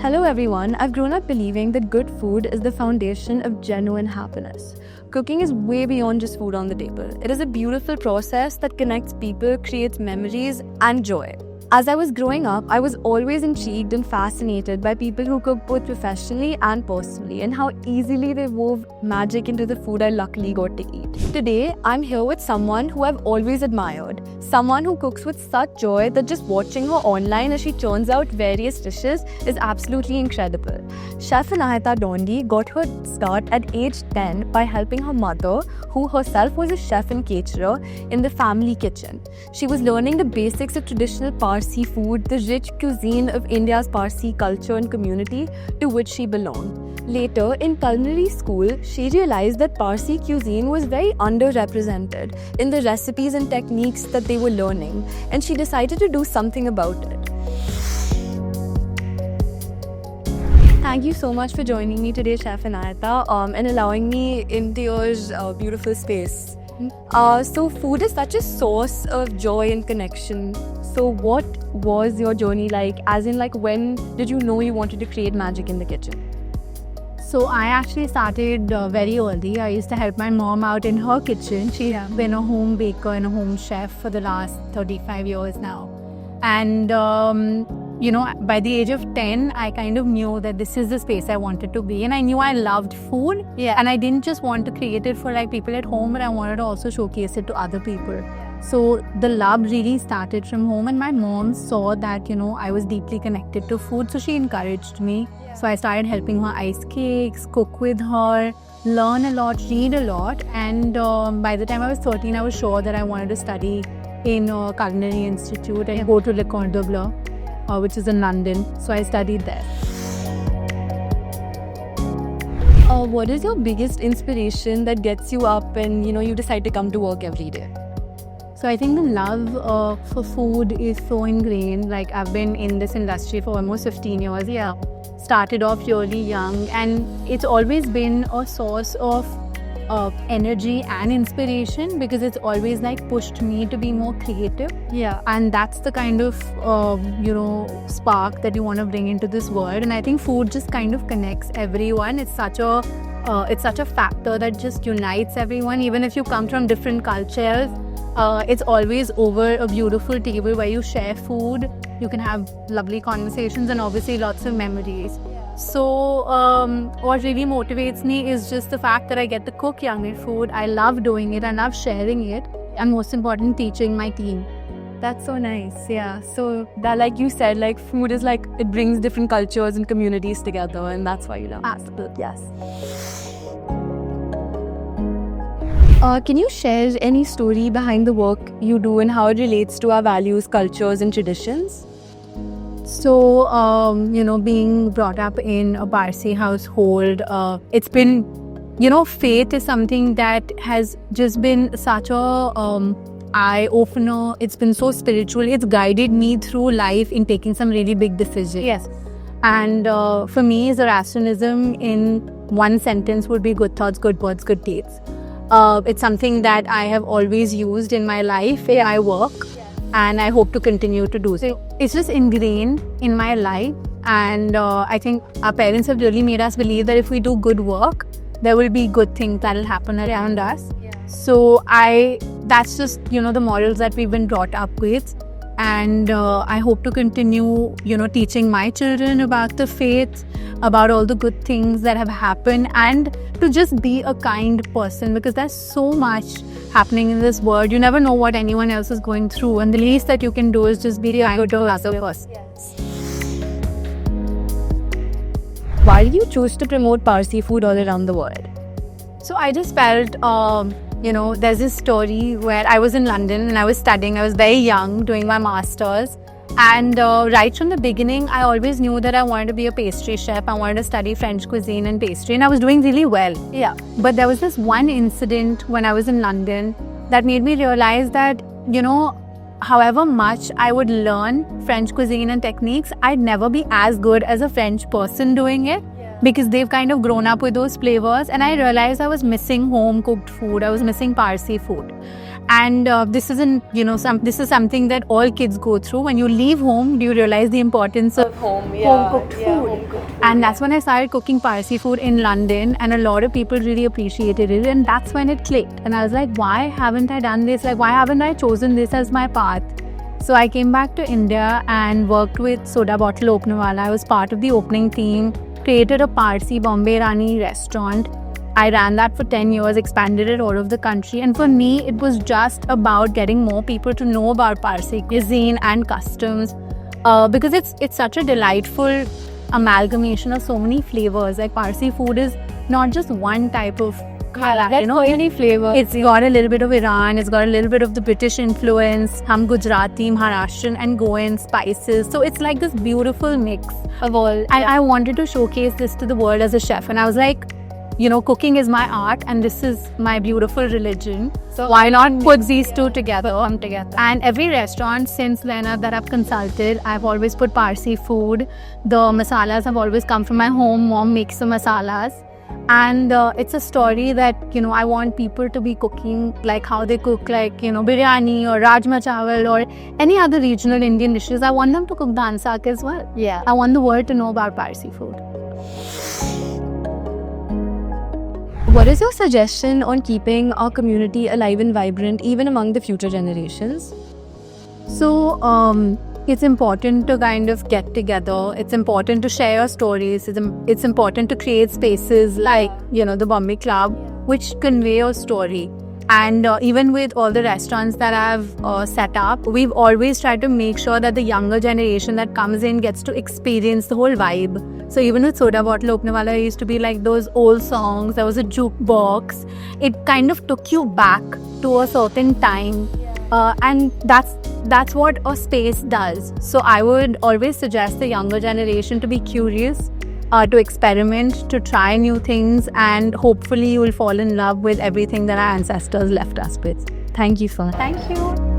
Hello everyone, I've grown up believing that good food is the foundation of genuine happiness. Cooking is way beyond just food on the table. It is a beautiful process that connects people, creates memories, and joy. As I was growing up, I was always intrigued and fascinated by people who cook both professionally and personally and how easily they wove magic into the food I luckily got to eat. Today, I'm here with someone who I've always admired, someone who cooks with such joy that just watching her online as she churns out various dishes is absolutely incredible. Chef Anahita Dondi got her start at age 10 by helping her mother, who herself was a chef and caterer, in the family kitchen. She was learning the basics of traditional Parsi food, the rich cuisine of India's Parsi culture and community to which she belonged. Later, in culinary school, she realized that Parsi cuisine was very underrepresented in the recipes and techniques that they were learning, and she decided to do something about it. Thank you so much for joining me today, Chef Anahita, and allowing me into your beautiful space. So food is such a source of joy and connection. So what was your journey like? As in, like, when did you know you wanted to create magic in the kitchen? So I actually started very early. I used to help my mom out in her kitchen. She's been a home baker and a home chef for the last 35 years now. And, by the age of 10, I kind of knew that this is the space I wanted to be. And I knew I loved food. Yeah. And I didn't just want to create it for like people at home, but I wanted to also showcase it to other people. So the love really started from home, and my mom saw that, I was deeply connected to food. So she encouraged me. So I started helping her ice cakes, cook with her, learn a lot, read a lot. And by the time I was 13, I was sure that I wanted to study in a culinary institute and go to Le Cordon Bleu, which is in London. So I studied there. What is your biggest inspiration that gets you up and, you decide to come to work every day? So I think the love for food is so ingrained. Like, I've been in this industry for almost 15 years. Yeah. Started off really young, and it's always been a source of energy and inspiration because it's always like pushed me to be more creative. Yeah. And that's the kind of, spark that you want to bring into this world. And I think food just kind of connects everyone. It's such a factor that just unites everyone. Even if you come from different cultures, it's always over a beautiful table where you share food. You can have lovely conversations and obviously lots of memories. So what really motivates me is just the fact that I get to cook yummy food. I love doing it. I love sharing it. And most important, teaching my team. That's so nice. Yeah. So that, like you said, like food is like, it brings different cultures and communities together, and that's why you love it. Absolutely. Yes. Can you share any story behind the work you do and how it relates to our values, cultures, and traditions? So, being brought up in a Parsi household, it's been, faith is something that has just been such a eye-opener. It's been so spiritual. It's guided me through life in taking some really big decisions. Yes. And for me, Zoroastrianism in one sentence would be good thoughts, good words, good deeds. It's something that I have always used in my life where I work, and I hope to continue to do so. It's just ingrained in my life, and I think our parents have really made us believe that if we do good work, there will be good things that will happen around us. Yeah. So that's just, the morals that we've been brought up with. And I hope to continue, teaching my children about the faith, about all the good things that have happened, and to just be a kind person, because there's so much happening in this world. You never know what anyone else is going through, and the least that you can do is just be kind to other person. Yes. Why did you choose to promote Parsi food all around the world? So I just felt, there's this story where I was in London and I was studying. I was very young, doing my master's. And right from the beginning, I always knew that I wanted to be a pastry chef. I wanted to study French cuisine and pastry, and I was doing really well. Yeah. But there was this one incident when I was in London that made me realize that, however much I would learn French cuisine and techniques, I'd never be as good as a French person doing it. Because they've kind of grown up with those flavors, and I realized I was missing home-cooked food. I was missing Parsi food. And this isn't, this is something that all kids go through. When you leave home, you realize the importance of home cooked food. And that's when I started cooking Parsi food in London, and a lot of people really appreciated it. And that's when it clicked. And I was like, why haven't I done this? Like, why haven't I chosen this as my path? So I came back to India and worked with Soda Bottle Opnewala. I was part of the opening team, created a Parsi Bombay Rani restaurant. I ran that for 10 years, expanded it all over the country. And for me, it was just about getting more people to know about Parsi cuisine and customs, because it's such a delightful amalgamation of so many flavors. Like, Parsi food is not just one type of That's so many flavors. It's got a little bit of Iran, it's got a little bit of the British influence, some Gujarati, Maharashtrian and Goan spices. So it's like this beautiful mix Of all. I wanted to showcase this to the world as a chef. And I was like, cooking is my art and this is my beautiful religion. So why not put these two together? And every restaurant since then that I've consulted, I've always put Parsi food. The masalas have always come from my home. Mom makes the masalas. And it's a story that, I want people to be cooking like how they cook, like, biryani or rajma chawal or any other regional Indian dishes. I want them to cook dhan sak as well. Yeah. I want the world to know about Parsi food. What is your suggestion on keeping our community alive and vibrant even among the future generations? So, it's important to kind of get together. It's important to share your stories. It's important to create spaces like, the Bombay Club, which convey your story. And even with all the restaurants that I've set up, we've always tried to make sure that the younger generation that comes in gets to experience the whole vibe. So even with Soda Bottle Opnewala, it used to be like those old songs. There was a jukebox. It kind of took you back to a certain time. And that's what a space does. So I would always suggest the younger generation to be curious, to experiment, to try new things, and hopefully you will fall in love with everything that our ancestors left us with. Thank you so much. Thank you.